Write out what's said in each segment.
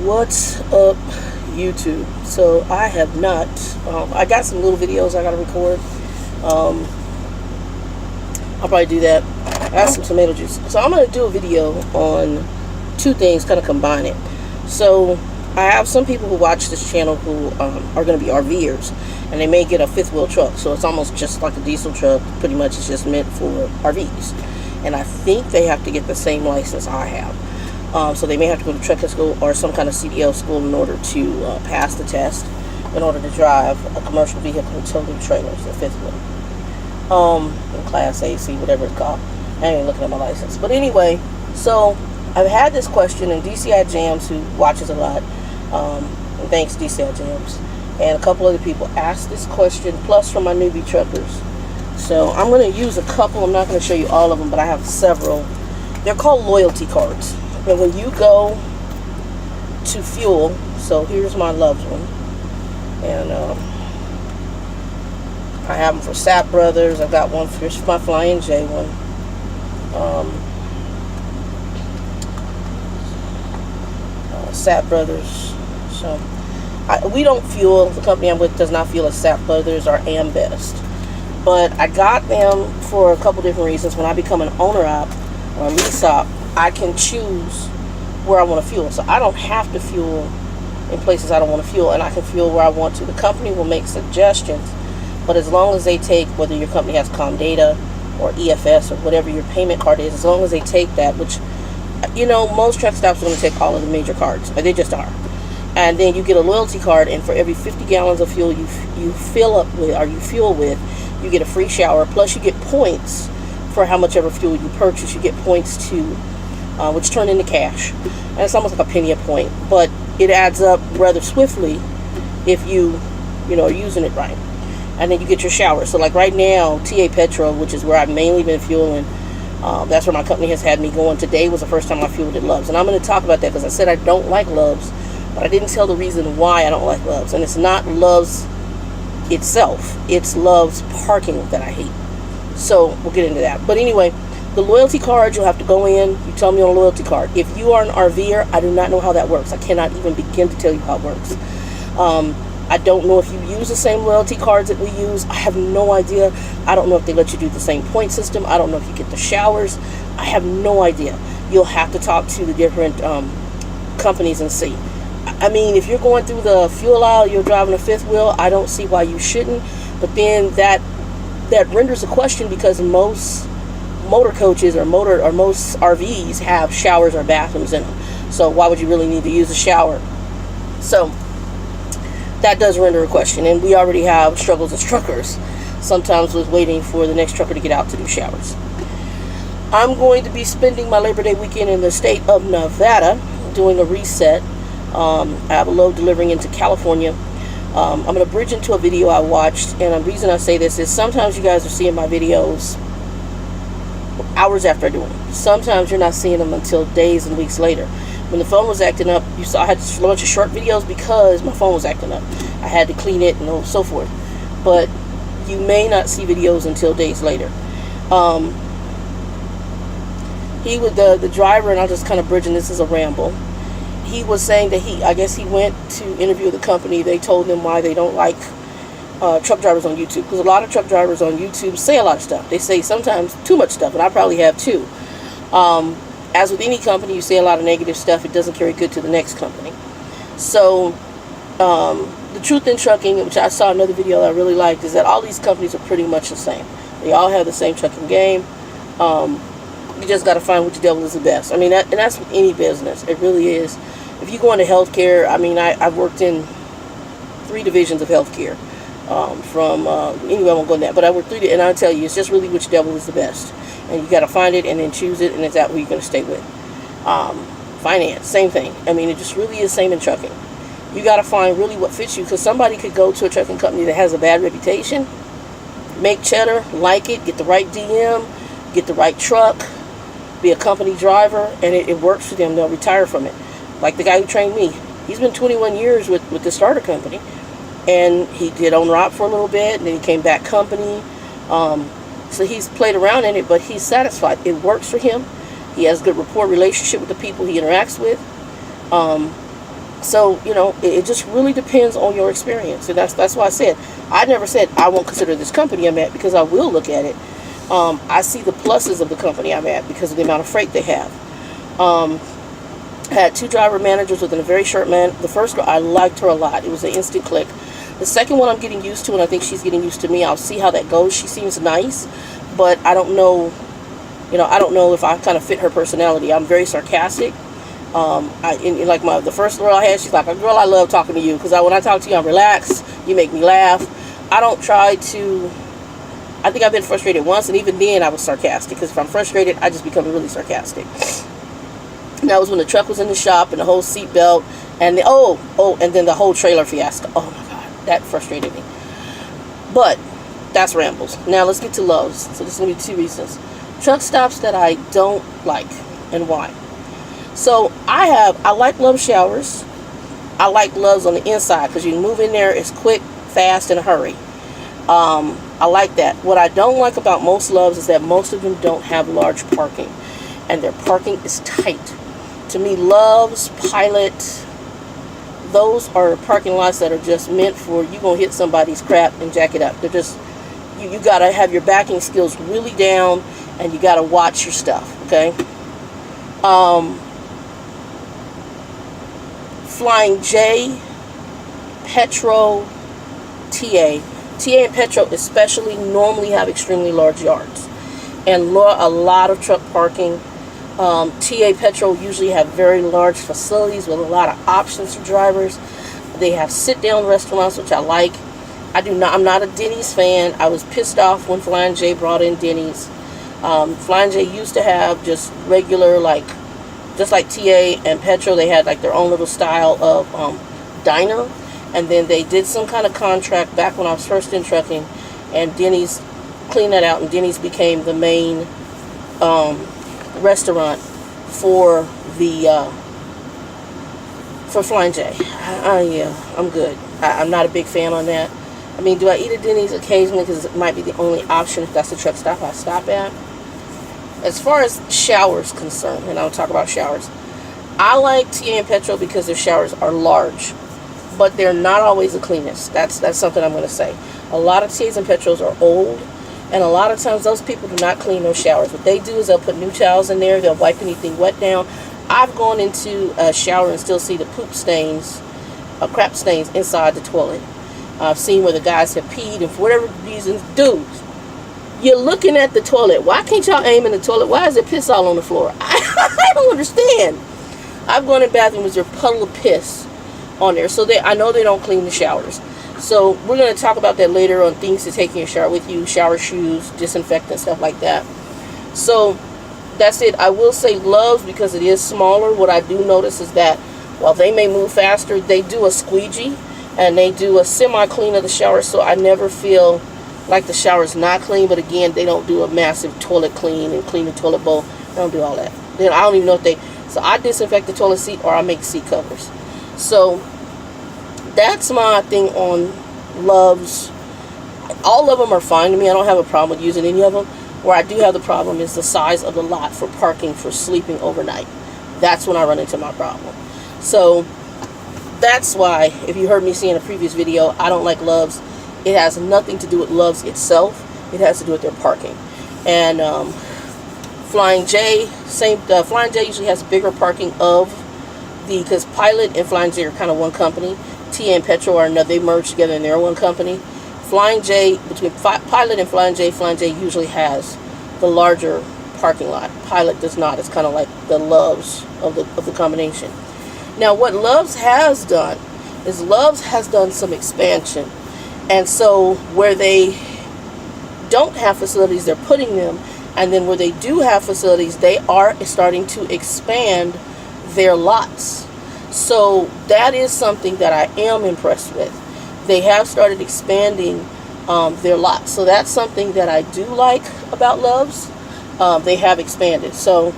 What's up, YouTube? So I have not. I got some little videos I got to record. I'll probably do that. I got some tomato juice. So I'm going to do a video on two things, kind of combine it. So I have some people who watch this channel who are going to be RVers, and they may get a fifth wheel truck. So it's almost just like a diesel truck. Pretty much it's just meant for RVs. And I think they have to get the same license I have. So they may have to go to trucking school or some kind of CDL school in order to pass the test, in order to drive a commercial vehicle utility trailers, the fifth wheel, Class A, C, whatever it's called. I ain't looking at my license. But anyway, so I've had this question, and DCI Jams, who watches a lot, and thanks DCI Jams, and a couple other people asked this question, plus from my newbie truckers. So I'm going to use a couple. I'm not going to show you all of them, but I have several. They're called loyalty cards. And when you go to fuel, so here's my loved one, and I have them for Sap Brothers. I've got one for my Flying J one. Sap Brothers. So we don't fuel. The company I'm with does not fuel as Sap Brothers or Ambest. But I got them for a couple different reasons. When I become an owner op or a lease op, I can choose where I want to fuel. So I don't have to fuel in places I don't want to fuel, and I can fuel where I want to. The company will make suggestions, but as long as they take, whether your company has Comdata or EFS or whatever your payment card is, as long as they take that, which, you know, most truck stops are going to take all of the major cards. They just are. And then you get a loyalty card, and for every 50 gallons of fuel you fill up with, or you fuel with, you get a free shower, plus you get points for how much ever fuel you purchase. You get points to, which turn into cash. And it's almost like a penny a point, but it adds up rather swiftly if you are using it right. And then you get your shower. So like right now, TA Petro, which is where I've mainly been fueling, that's where my company has had me going. Today was the first time I fueled at Love's. And I'm going to talk about that because I said I don't like Love's, but I didn't tell the reason why I don't like Love's. And it's not Love's itself. It's Love's parking that I hate. So we'll get into that. But anyway, the loyalty card, you'll have to go in. You tell me on a loyalty card. If you are an RVer, I do not know how that works. I cannot even begin to tell you how it works. I don't know if you use the same loyalty cards that we use. I have no idea. I don't know if they let you do the same point system. I don't know if you get the showers. I have no idea. You'll have to talk to the different companies and see. I mean, if you're going through the fuel aisle, you're driving a fifth wheel, I don't see why you shouldn't. But then that renders a question, because most motor coaches or most RVs have showers or bathrooms in them. So why would you really need to use a shower? So that does render a question, and we already have struggles as truckers, sometimes with waiting for the next trucker to get out to do showers. I'm going to be spending my Labor Day weekend in the state of Nevada doing a reset. I have a load delivering into California. I'm going to bridge into a video I watched, and the reason I say this is sometimes you guys are seeing my videos hours after I do them. Sometimes you're not seeing them until days and weeks later. When the phone was acting up, you saw I had a bunch of short videos because my phone was acting up. I had to clean it and so forth. But you may not see videos until days later. He was the driver, and I'll just kind of bridge, and this is a ramble. He was saying that I guess he went to interview the company. They told him why they don't like truck drivers on YouTube, because a lot of truck drivers on YouTube say a lot of stuff. They say sometimes too much stuff, and I probably have too. As with any company, you say a lot of negative stuff, it doesn't carry good to the next company. So the truth in trucking, which I saw another video that I really liked, is that all these companies are pretty much the same. They all have the same trucking game. You just got to find which devil is the best. I mean, and that's with any business. It really is. If you go into healthcare, I mean, I've worked in 3 divisions of healthcare. Anyway, I won't go in that, but I worked 3, and I'll tell you, it's just really which devil is the best. And you got to find it and then choose it, and it's that who you're going to stay with. Finance, same thing. I mean, it just really is same in trucking. You got to find really what fits you, because somebody could go to a trucking company that has a bad reputation, make cheddar, like it, get the right DM, get the right truck, be a company driver, and it works for them. They'll retire from it. Like the guy who trained me, he's been 21 years with the starter company, and he did owner op for a little bit, and then he came back company. So he's played around in it, but he's satisfied. It works for him. He has a good rapport relationship with the people he interacts with. So, you know, it just really depends on your experience. And that's why I never said I won't consider this company I'm at, because I will look at it. I see the pluses of the company I'm at because of the amount of freight they have. I had 2 driver managers within a very short the first girl, I liked her a lot. It was an instant click. The second one I'm getting used to, and I think she's getting used to me. I'll see how that goes. She seems nice, but I don't know, you know, I don't know if I kind of fit her personality. I'm very sarcastic. Like the first girl I had, she's like, girl, I love talking to you, because when I talk to you, I'm relaxed. You make me laugh. I don't try to. I think I've been frustrated once, and even then I was sarcastic, because if I'm frustrated, I just become really sarcastic. And that was when the truck was in the shop, and the whole seatbelt, and and then the whole trailer fiasco. Oh my God, that frustrated me. But that's rambles. Now let's get to Loves. So this is going to be 2 reasons. Truck stops that I don't like, and why. So I like Love's showers. I like Love's on the inside, because you can move in there. It's quick, fast, in a hurry. I like that. What I don't like about most Loves is that most of them don't have large parking, and their parking is tight. To me, Love's, Pilot, those are parking lots that are just meant for you gonna hit somebody's crap and jack it up. They're just, you gotta have your backing skills really down, and you gotta watch your stuff, okay? Flying J, Petro, TA and Petro especially normally have extremely large yards and a lot of truck parking. TA, Petro usually have very large facilities with a lot of options for drivers. They have sit-down restaurants, which I like. I'm not a Denny's fan. I was pissed off when Flying J brought in Denny's. Flying J used to have just regular, just like TA and Petro, they had like their own little style of diner. And then they did some kind of contract back when I was first in trucking, and Denny's cleaned that out, and Denny's became the main restaurant for Flying J. Yeah, I'm good. I'm not a big fan on that. I mean, do I eat at Denny's occasionally, because it might be the only option if that's the truck stop I stop at? As far as showers concerned, and I'll talk about showers, I like TA and Petro because their showers are large, but they're not always the cleanest. That's something I'm going to say. A lot of TAs and Petros are old, and a lot of times those people do not clean those showers. What they do is they'll put new towels in there, they'll wipe anything wet down. I've gone into a shower and still see the poop stains, crap stains inside the toilet. I've seen where the guys have peed, and for whatever reason, dudes, you're looking at the toilet. Why can't y'all aim in the toilet? Why is there piss all on the floor? I don't understand. I've gone in bathrooms, there's a puddle of piss on there. So I know they don't clean the showers. So we're going to talk about that later on things to take in your shower with you, shower shoes, disinfectant, stuff like that. So that's it. I will say Love's, because it is smaller, what I do notice is that while they may move faster, they do a squeegee and they do a semi-clean of the shower, so I never feel like the shower is not clean. But again, they don't do a massive toilet clean and clean the toilet bowl. They don't do all that. Then I don't even know if so I disinfect the toilet seat, or I make seat covers. So that's my thing on Love's. All of them are fine to me. I don't have a problem with using any of them. Where I do have the problem is the size of the lot for parking for sleeping overnight. That's when I run into my problem. So that's why, if you heard me say in a previous video, I don't like Love's. It has nothing to do with Love's itself. It has to do with their parking. And Flying J, Flying J usually has bigger parking because Pilot and Flying J are kind of one company. TA and Petro are another. They merge together and they're one company. Flying J, between Pilot and Flying J usually has the larger parking lot. Pilot does not. It's kind of like the Love's of the combination. Now, what Love's has done is Love's has done some expansion. And so where they don't have facilities, they're putting them. And then where they do have facilities, they are starting to expand their lots. So that is something that I am impressed with. They have started expanding their lots. So that's something that I do like about Love's. They have expanded. So,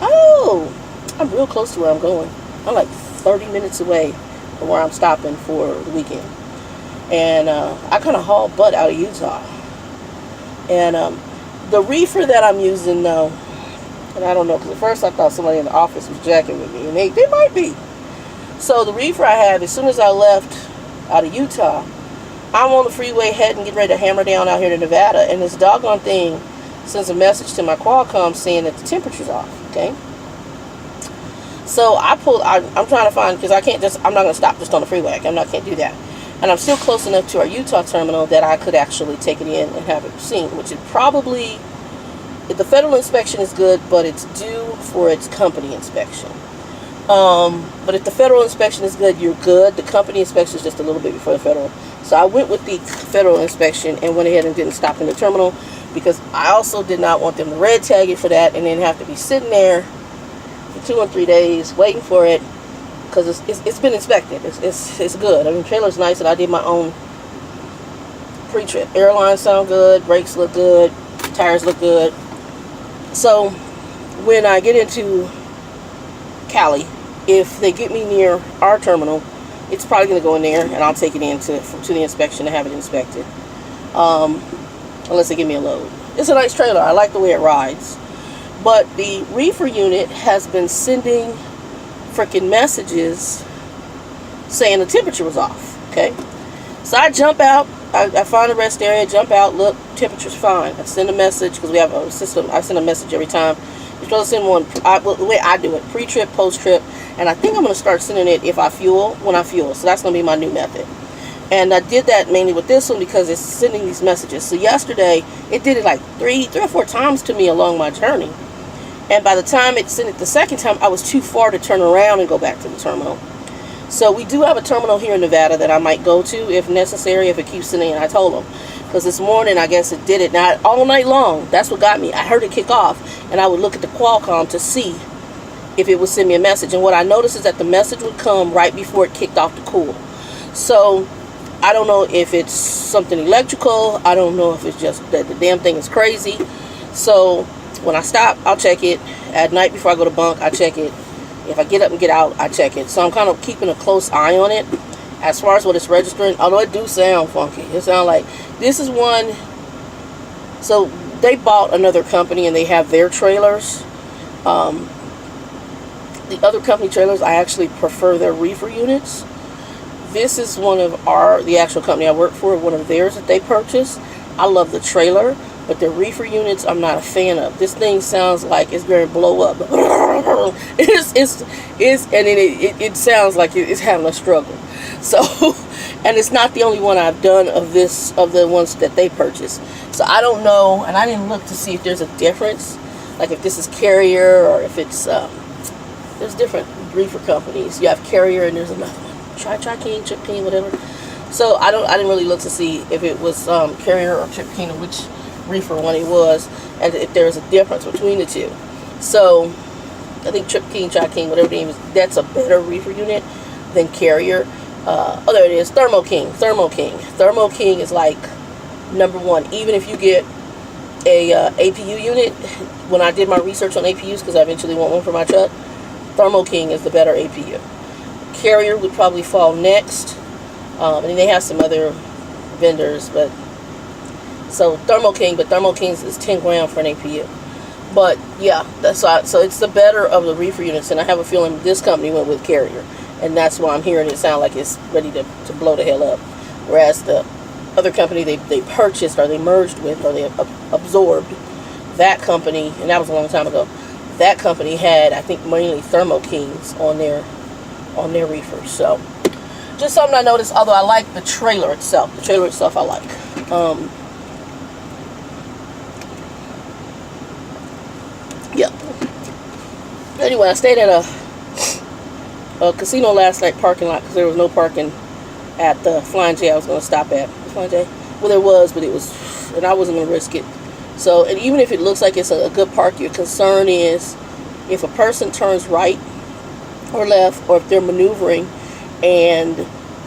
I'm real close to where I'm going. I'm like 30 minutes away from where I'm stopping for the weekend. And I kind of haul butt out of Utah. And the reefer that I'm using though, and I don't know, because at first I thought somebody in the office was jacking with me, and they might be. So So the reefer I have, as soon as I left out of Utah, I'm on the freeway heading, getting ready to hammer down out here to Nevada, and this doggone thing sends a message to my Qualcomm saying that the temperature's off. Okay. So I'm trying to find, because I'm not going to stop just on the freeway. Can't do that. And I'm still close enough to our Utah terminal that I could actually take it in and have it seen, which is probably, the federal inspection is good, but it's due for its company inspection. But if the federal inspection is good, you're good. The company inspection is just a little bit before the federal. So I went with the federal inspection and went ahead and didn't stop in the terminal, because I also did not want them to red tag it for that and then have to be sitting there for 2 or 3 days waiting for it, because it's been inspected. It's good. I mean, the trailer's nice, and I did my own pre-trip. Airlines sound good, brakes look good, tires look good. So when I get into Cali, if they get me near our terminal, it's probably going to go in there, and I'll take it in to the inspection to have it inspected, unless they give me a load. It's a nice trailer. I like the way it rides. But the reefer unit has been sending freaking messages saying the temperature was off. Okay, so I jump out, I find a rest area, jump out, look, temperature's fine. I send a message, because we have a system. I send a message every time. You're supposed to send one, the way I do it, pre-trip, post-trip, and I think I'm going to start sending it if I fuel, when I fuel. So that's going to be my new method. And I did that mainly with this one because it's sending these messages. So yesterday, it did it like three or four times to me along my journey. And by the time it sent it the second time, I was too far to turn around and go back to the terminal. So we do have a terminal here in Nevada that I might go to if necessary, if it keeps sending. And I told them, because this morning, I guess it did it. Not all night long. That's what got me. I heard it kick off, and I would look at the Qualcomm to see if it would send me a message. And what I noticed is that the message would come right before it kicked off to cool. So I don't know if it's something electrical. I don't know if it's just that the damn thing is crazy. So when I stop, I'll check it. At night before I go to bunk, I check it. If I get up and get out, I check it. So I'm kind of keeping a close eye on it. As far as what it's registering, although it do sound funky. It sounds like, this is one, so they bought another company and they have their trailers. The other company trailers, I actually prefer their reefer units. This is one of the actual company I work for, one of theirs that they purchased. I love the trailer, but the reefer units I'm not a fan of. This thing sounds like it's going to blow up. It sounds like it's having a struggle. So, and it's not the only one I've done of the ones that they purchased. So I don't know, and I didn't look to see if there's a difference, like if this is Carrier or if it's there's different reefer companies. You have Carrier and there's another one, Tri-King, Chip King, whatever. So I didn't really look to see if it was Carrier or Chip King, or which reefer one it was, and if there's a difference between the two. So I think Chip King, Tri-King, whatever the name is, that's a better reefer unit than Carrier. Oh, there it is, Thermo King. Thermo King is like #1. Even if you get a APU unit, when I did my research on APUs, because I eventually want one for my truck, Thermo King is the better APU. Carrier would probably fall next, and then they have some other vendors, but so Thermo King is 10 grand for an APU. But yeah, that's why. So it's the better of the reefer units, and I have a feeling this company went with Carrier, and that's why I'm hearing it sound like it's ready to blow the hell up. Whereas the other company they purchased, or they merged with, or they absorbed, that company, and that was a long time ago, that company had, I think, mainly Thermo Kings on their reefers. So just something I noticed, although I like the trailer itself. The trailer itself I like. Yeah. Anyway, I stayed at a casino last night parking lot, because there was no parking at the Flying J I was going to stop at. Flying J? Well, there was, but it was, and I wasn't going to risk it. So, and even if it looks like it's a good park, your concern is if a person turns right or left, or if they're maneuvering and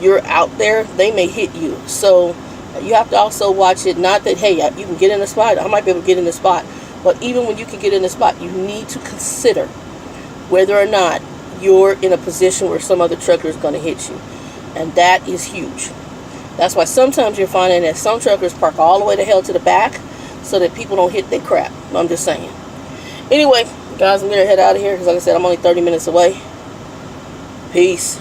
you're out there, they may hit you. So you have to also watch it. Not that, hey, you can get in a spot, I might be able to get in a spot, but even when you can get in a spot, you need to consider whether or not you're in a position where some other trucker is going to hit you. And that is huge. That's why sometimes you're finding that some truckers park all the way the hell to the back so that people don't hit their crap. I'm just saying. Anyway, guys, I'm going to head out of here because, like I said, I'm only 30 minutes away. Peace.